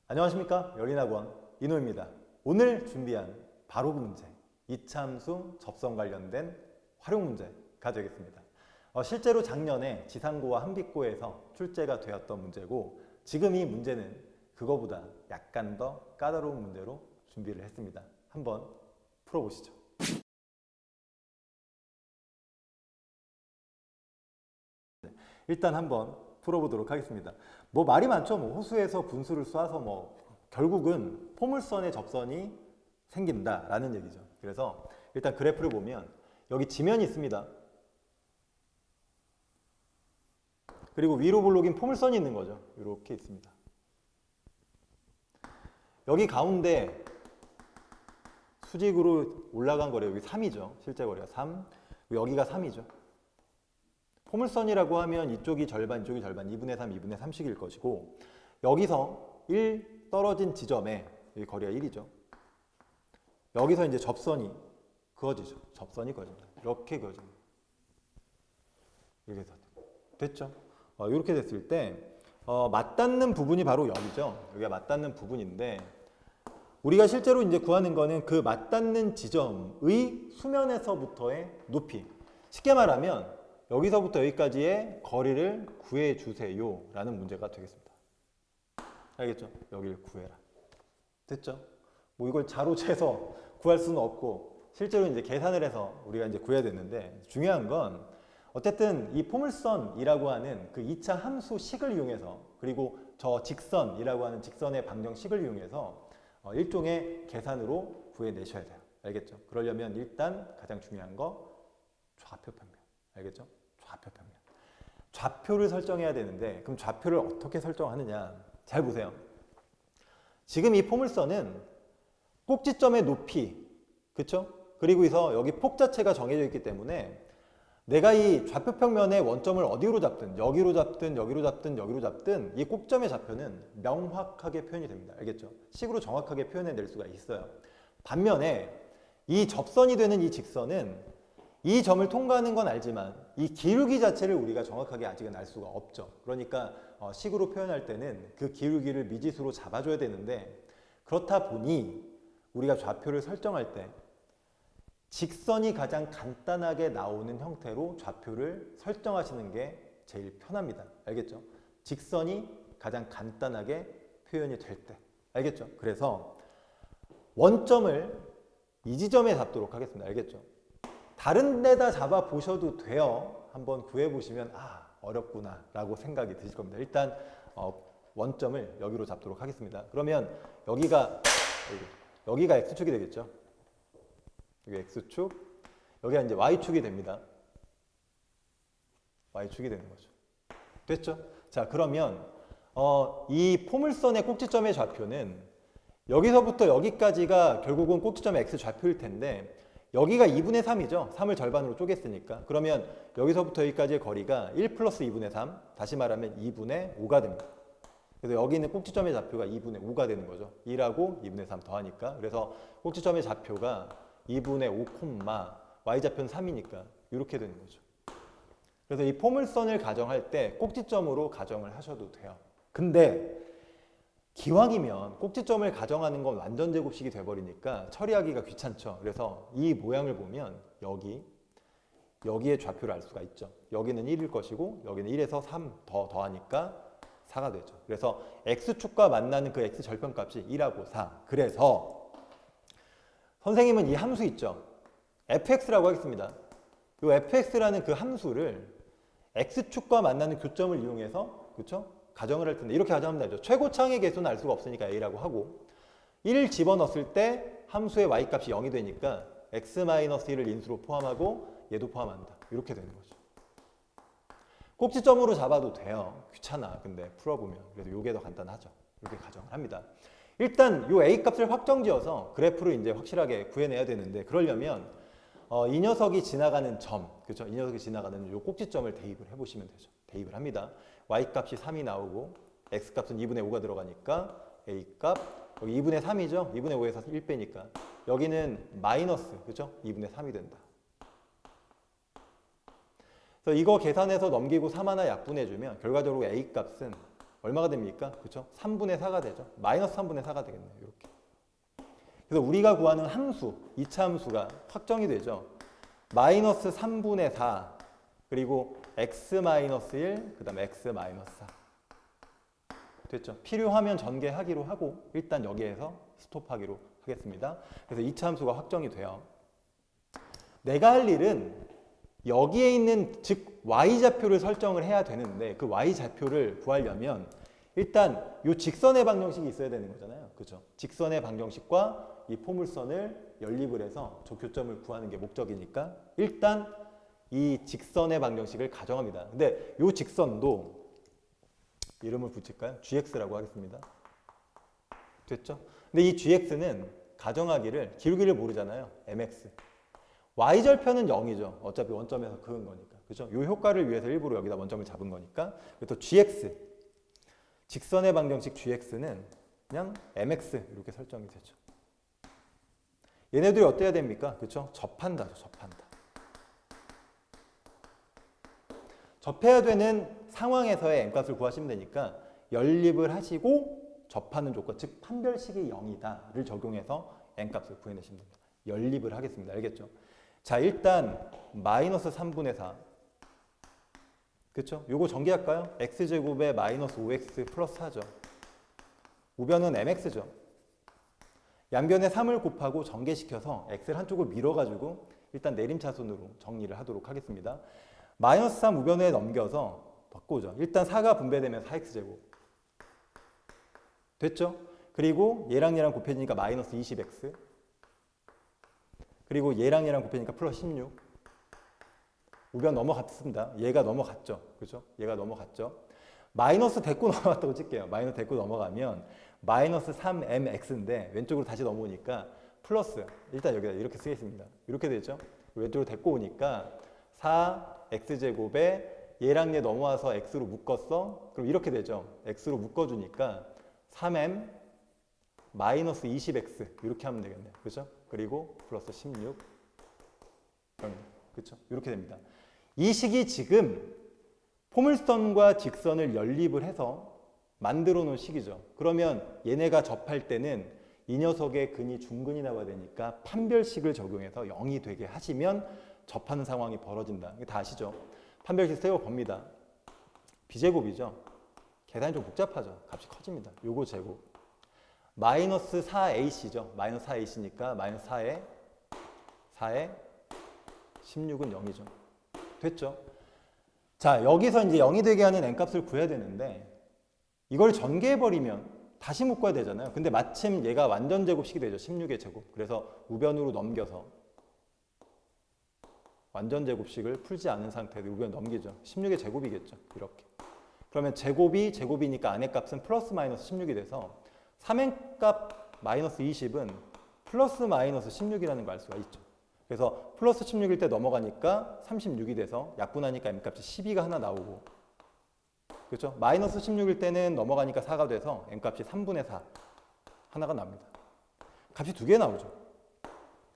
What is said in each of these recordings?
안녕하십니까? 열린학원 이노입니다. 오늘 준비한 바로 그 문제, 이차함수 접선 관련된 활용 문제가 되겠습니다. 실제로 작년에 지상고와 한빛고에서 출제가 되었던 문제고, 지금 이 문제는 그거보다 약간 더 까다로운 문제로 준비를 했습니다. 한번 풀어보시죠. 일단 한번 풀어보도록 하겠습니다. 말이 많죠. 호수에서 분수를 쏴서 결국은 포물선의 접선이 생긴다라는 얘기죠. 그래서 일단 그래프를 보면 여기 지면이 있습니다. 그리고 위로 볼록인 포물선이 있는 거죠. 이렇게 있습니다. 여기 가운데 수직으로 올라간 거래요. 여기 3이죠. 실제 거리가 3. 여기가 3이죠. 포물선이라고 하면 이쪽이 절반, 이쪽이 절반, 2분의 3, 2분의 3씩일 것이고, 여기서 1 떨어진 지점에 여기 거리가 1이죠. 여기서 이제 접선이 그어지죠. 접선이 그어집니다. 이렇게 그어집니다. 이렇게 됐죠? 이렇게 됐을 때 맞닿는 부분이 바로 여기죠. 여기가 맞닿는 부분인데, 우리가 실제로 이제 구하는 거는 그 맞닿는 지점의 수면에서부터의 높이. 쉽게 말하면 여기서부터 여기까지의 거리를 구해주세요 라는 문제가 되겠습니다. 알겠죠? 여기를 구해라. 됐죠? 이걸 자로 재서 구할 수는 없고, 실제로 이제 계산을 해서 우리가 이제 구해야 되는데, 중요한 건 어쨌든 이 포물선이라고 하는 그 2차 함수식을 이용해서, 그리고 저 직선이라고 하는 직선의 방정식을 이용해서 일종의 계산으로 구해내셔야 돼요. 알겠죠? 그러려면 일단 가장 중요한 거 좌표 평면. 알겠죠? 좌표 평면. 좌표를 설정해야 되는데, 그럼 좌표를 어떻게 설정하느냐? 잘 보세요. 지금 이 포물선은 꼭지점의 높이, 그쵸? 그리고서 여기 폭 자체가 정해져 있기 때문에 내가 이 좌표 평면의 원점을 어디로 잡든, 여기로 잡든, 여기로 잡든, 여기로 잡든, 이 꼭점의 좌표는 명확하게 표현이 됩니다. 알겠죠? 식으로 정확하게 표현해낼 수가 있어요. 반면에 이 접선이 되는 이 직선은 이 점을 통과하는 건 알지만 이 기울기 자체를 우리가 정확하게 아직은 알 수가 없죠. 그러니까 식으로 표현할 때는 그 기울기를 미지수로 잡아줘야 되는데, 그렇다 보니 우리가 좌표를 설정할 때 직선이 가장 간단하게 나오는 형태로 좌표를 설정하시는 게 제일 편합니다. 알겠죠? 직선이 가장 간단하게 표현이 될 때. 알겠죠? 그래서 원점을 이 지점에 잡도록 하겠습니다. 알겠죠? 다른 데다 잡아 보셔도 돼요. 한번 구해 보시면 어렵구나 라고 생각이 드실 겁니다. 일단 원점을 여기로 잡도록 하겠습니다. 그러면 여기가 X축이 되겠죠. 여기 X축, 여기가 이제 Y축이 됩니다. Y축이 되는 거죠. 됐죠? 자, 그러면 이 포물선의 꼭지점의 좌표는 여기서부터 여기까지가 결국은 꼭지점의 X 좌표일 텐데, 여기가 2분의 3이죠. 3을 절반으로 쪼갰으니까. 그러면 여기서부터 여기까지의 거리가 1 플러스 2분의 3, 다시 말하면 2분의 5가 됩니다. 그래서 여기 있는 꼭지점의 좌표가 2분의 5가 되는 거죠. 1하고 2분의 3 더하니까. 그래서 꼭지점의 좌표가 2분의 5, y좌표는 3이니까 이렇게 되는 거죠. 그래서 이 포물선을 가정할 때 꼭지점으로 가정을 하셔도 돼요. 근데 기왕이면 꼭지점을 가정하는 건 완전 제곱식이 돼버리니까 처리하기가 귀찮죠. 그래서 이 모양을 보면 여기에 좌표를 알 수가 있죠. 여기는 1일 것이고 여기는 1에서 3 더하니까 4가 되죠. 그래서 X축과 만나는 그 X 절편값이 1하고 4. 그래서 선생님은 이 함수 있죠. fx라고 하겠습니다. 이 fx라는 그 함수를 X축과 만나는 교점을 이용해서, 그렇죠? 가정을 할 텐데 이렇게 가정하면 되죠. 최고창의 개수는 알 수가 없으니까 a라고 하고, 1을 집어넣었을 때 함수의 y값이 0이 되니까 x-1을 인수로 포함하고 얘도 포함한다. 이렇게 되는 거죠. 꼭지점으로 잡아도 돼요. 귀찮아. 근데 풀어보면 그래도 이게 더 간단하죠. 이렇게 가정을 합니다. 일단 이 a값을 확정지어서 그래프를 이제 확실하게 구해내야 되는데, 그러려면 이 녀석이 지나가는 점, 그렇죠? 이 녀석이 지나가는 이 꼭지점을 대입을 해보시면 되죠. 대입을 합니다. y값이 3이 나오고 x값은 2분의 5가 들어가니까 a값, 여기 2분의 3이죠? 2분의 5에서 1 빼니까 여기는 마이너스, 그렇죠? 2분의 3이 된다. 그래서 이거 계산해서 넘기고 3 하나 약분해주면 결과적으로 a값은 얼마가 됩니까? 그렇죠? 3분의 4가 되죠. 마이너스 3분의 4가 되겠네요. 이렇게. 그래서 우리가 구하는 함수, 2차 함수가 확정이 되죠. 마이너스 3분의 4 그리고 x 마이너스 1 그 다음에 x 마이너스 4 됐죠? 필요하면 전개하기로 하고 일단 여기에서 스톱하기로 하겠습니다. 그래서 2차 함수가 확정이 돼요. 내가 할 일은 여기에 있는 즉 y좌표를 설정을 해야 되는데 그 y좌표를 구하려면 일단 이 직선의 방정식이 있어야 되는 거잖아요. 그렇죠? 직선의 방정식과 이 포물선을 연립을 해서 저 교점을 구하는 게 목적이니까 일단 이 직선의 방정식을 가정합니다. 근데 이 직선도 이름을 붙일까요? gx라고 하겠습니다. 됐죠? 근데 이 gx는 가정하기를 기울기를 모르잖아요. mx. y절편은 0이죠. 어차피 원점에서 그은 거니까. 그죠? 이 효과를 위해서 일부러 여기다 원점을 잡은 거니까. 그리고 또 gx. 직선의 방정식 gx는 그냥 mx 이렇게 설정이 되죠. 얘네들이 어때야 됩니까? 그렇죠? 접한다죠. 접한다. 접해야 되는 상황에서의 m값을 구하시면 되니까 연립을 하시고 접하는 조건, 즉 판별식이 0이다를 적용해서 m값을 구해내시면 됩니다. 연립을 하겠습니다. 알겠죠? 자, 일단 마이너스 3분의 4 그렇죠? 요거 전개할까요? x제곱에 마이너스 5x 플러스 4죠. 우변은 mx죠. 양변에 3을 곱하고 전개시켜서 x를 한쪽으로 밀어가지고 일단 내림차순으로 정리를 하도록 하겠습니다. 마이너스 3 우변에 넘겨서 바꾸죠. 일단 4가 분배되면 4x제곱 됐죠? 그리고 얘랑 곱해지니까 마이너스 20x 그리고 얘랑 곱해지니까 플러스 16 우변 넘어갔습니다. 얘가 넘어갔죠. 그죠? 얘가 넘어갔죠. 마이너스 데리고 넘어갔다고 칠게요. 마이너스 데리고 넘어가면 마이너스 3mx인데 왼쪽으로 다시 넘어오니까 플러스 일단 여기다 이렇게 쓰겠습니다. 이렇게 되죠. 왼쪽으로 데리고 오니까 4x제곱에 얘랑 얘 넘어와서 x로 묶었어. 그럼 이렇게 되죠. x로 묶어주니까 3m 마이너스 20x 이렇게 하면 되겠네요. 그죠? 그리고 플러스 16 그렇죠? 이렇게 됩니다. 이 식이 지금 포물선과 직선을 연립을 해서 만들어 놓은 식이죠. 그러면 얘네가 접할 때는 이 녀석의 근이 중근이 나와야 되니까 판별식을 적용해서 0이 되게 하시면 접하는 상황이 벌어진다. 이거 다 아시죠? 판별식 세워봅니다. b제곱이죠. 계산이 좀 복잡하죠. 값이 커집니다. 요거 제곱. 마이너스 4ac죠. 마이너스 4ac니까 마이너스 4에 16은 0이죠. 됐죠? 자, 여기서 이제 0이 되게 하는 n값을 구해야 되는데 이걸 전개해버리면 다시 묶어야 되잖아요. 근데 마침 얘가 완전 제곱식이 되죠. 16의 제곱. 그래서 우변으로 넘겨서 완전 제곱식을 풀지 않은 상태에서 우변 넘기죠. 16의 제곱이겠죠. 이렇게. 그러면 제곱이니까 안의 값은 플러스 마이너스 16이 돼서 3n 값 마이너스 20은 플러스 마이너스 16이라는 걸 알 수가 있죠. 그래서 플러스 16일 때 넘어가니까 36이 돼서 약분하니까 m값이 12가 하나 나오고 그렇죠? 마이너스 16일 때는 넘어가니까 4가 돼서 m값이 3분의 4 하나가 납니다. 값이 두 개 나오죠.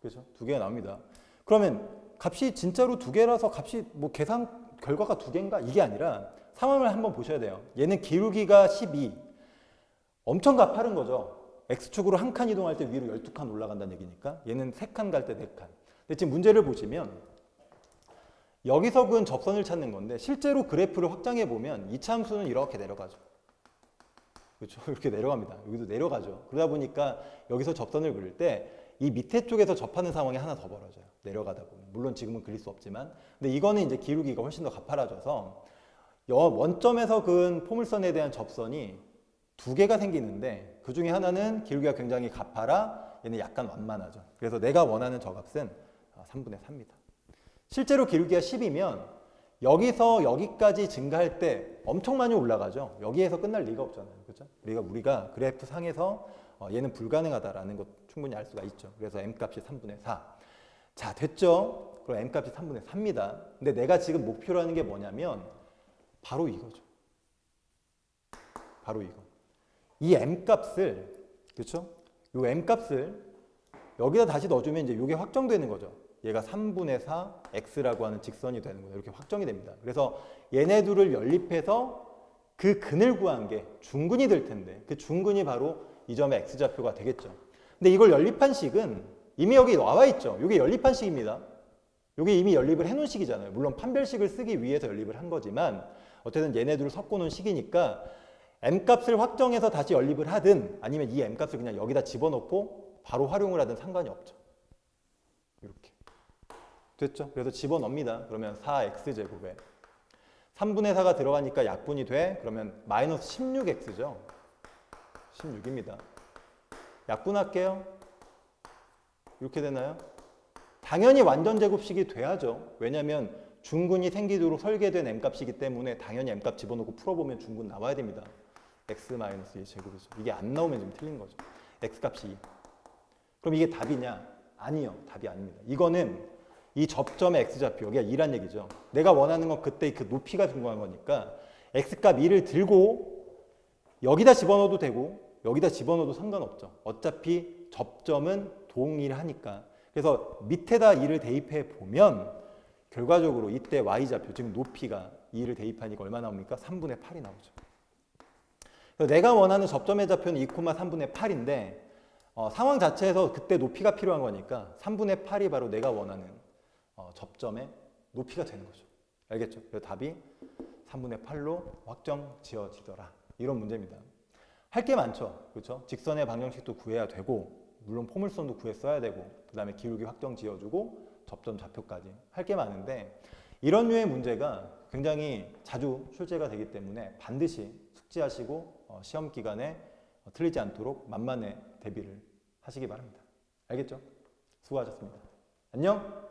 그렇죠? 두 개가 나옵니다. 그러면 값이 진짜로 두 개라서 값이 뭐 계산 결과가 두 개인가? 이게 아니라 상황을 한번 보셔야 돼요. 얘는 기울기가 12 엄청 가파른 거죠. x축으로 한 칸 이동할 때 위로 12칸 올라간다는 얘기니까 얘는 3칸 갈 때 4칸. 근데 지금 문제를 보시면 여기서 그은 접선을 찾는 건데 실제로 그래프를 확장해 보면 이 함수는 이렇게 내려가죠. 그렇죠? 이렇게 내려갑니다. 여기도 내려가죠. 그러다 보니까 여기서 접선을 그릴 때 이 밑에 쪽에서 접하는 상황이 하나 더 벌어져요. 내려가다 보면. 물론 지금은 그릴 수 없지만 근데 이거는 이제 기울기가 훨씬 더 가파라져서 원점에서 그은 포물선에 대한 접선이 두 개가 생기는데 그 중에 하나는 기울기가 굉장히 가파라 얘는 약간 완만하죠. 그래서 내가 원하는 저 값은 3분의 4입니다. 실제로 기울기가 10이면 여기서 여기까지 증가할 때 엄청 많이 올라가죠. 여기에서 끝날 리가 없잖아요. 그렇죠? 우리가 그래프 상에서 얘는 불가능하다라는 것 충분히 알 수가 있죠. 그래서 m값이 3분의 4. 자, 됐죠? 그럼 m값이 3분의 4입니다. 근데 내가 지금 목표로 하는 게 뭐냐면 바로 이거죠. 바로 이거. 이 m값을 그렇죠? 요 m값을 여기다 다시 넣어주면 이제 이게 확정되는 거죠. 얘가 3분의 4 x라고 하는 직선이 되는 거예요. 이렇게 확정이 됩니다. 그래서 얘네 둘을 연립해서 그 근을 구한 게 중근이 될 텐데 그 중근이 바로 이 점의 x좌표가 되겠죠. 근데 이걸 연립한 식은 이미 여기 나와 있죠. 이게 연립한 식입니다. 이게 이미 연립을 해놓은 식이잖아요. 물론 판별식을 쓰기 위해서 연립을 한 거지만 어쨌든 얘네들을 섞어놓은 식이니까 m값을 확정해서 다시 연립을 하든 아니면 이 m값을 그냥 여기다 집어넣고 바로 활용을 하든 상관이 없죠. 이렇게 됐죠? 그래서 집어넣습니다. 그러면 4x제곱에 3분의 4가 들어가니까 약분이 돼. 그러면 마이너스 16x죠. 16입니다. 약분할게요. 이렇게 되나요? 당연히 완전 제곱식이 돼야죠. 왜냐하면 중근이 생기도록 설계된 m값이기 때문에 당연히 m값 집어넣고 풀어보면 중근 나와야 됩니다. x-2 제곱이죠. 이게 안 나오면 좀 틀린 거죠. x값이 2. 그럼 이게 답이냐? 아니요. 답이 아닙니다. 이거는 이 접점의 x좌표, 여기가 2란 얘기죠. 내가 원하는 건 그때 그 높이가 궁금한 거니까 x값 2를 들고 여기다 집어넣어도 되고 여기다 집어넣어도 상관없죠. 어차피 접점은 동일하니까. 그래서 밑에다 2를 대입해 보면 결과적으로 이때 y좌표, 즉 높이가 2를 대입하니까 얼마 나옵니까? 3분의 8이 나오죠. 그래서 내가 원하는 접점의 좌표는 2,3분의 8인데 상황 자체에서 그때 높이가 필요한 거니까 3분의 8이 바로 내가 원하는 접점의 높이가 되는 거죠. 알겠죠? 그래서 답이 3분의 8로 확정 지어지더라. 이런 문제입니다. 할 게 많죠. 그렇죠? 직선의 방정식도 구해야 되고 물론 포물선도 구했어야 되고 그 다음에 기울기 확정 지어주고 접점 좌표까지 할 게 많은데 이런 류의 문제가 굉장히 자주 출제가 되기 때문에 반드시 숙지하시고 시험 기간에 틀리지 않도록 만만의 대비를 하시기 바랍니다. 알겠죠? 수고하셨습니다. 안녕!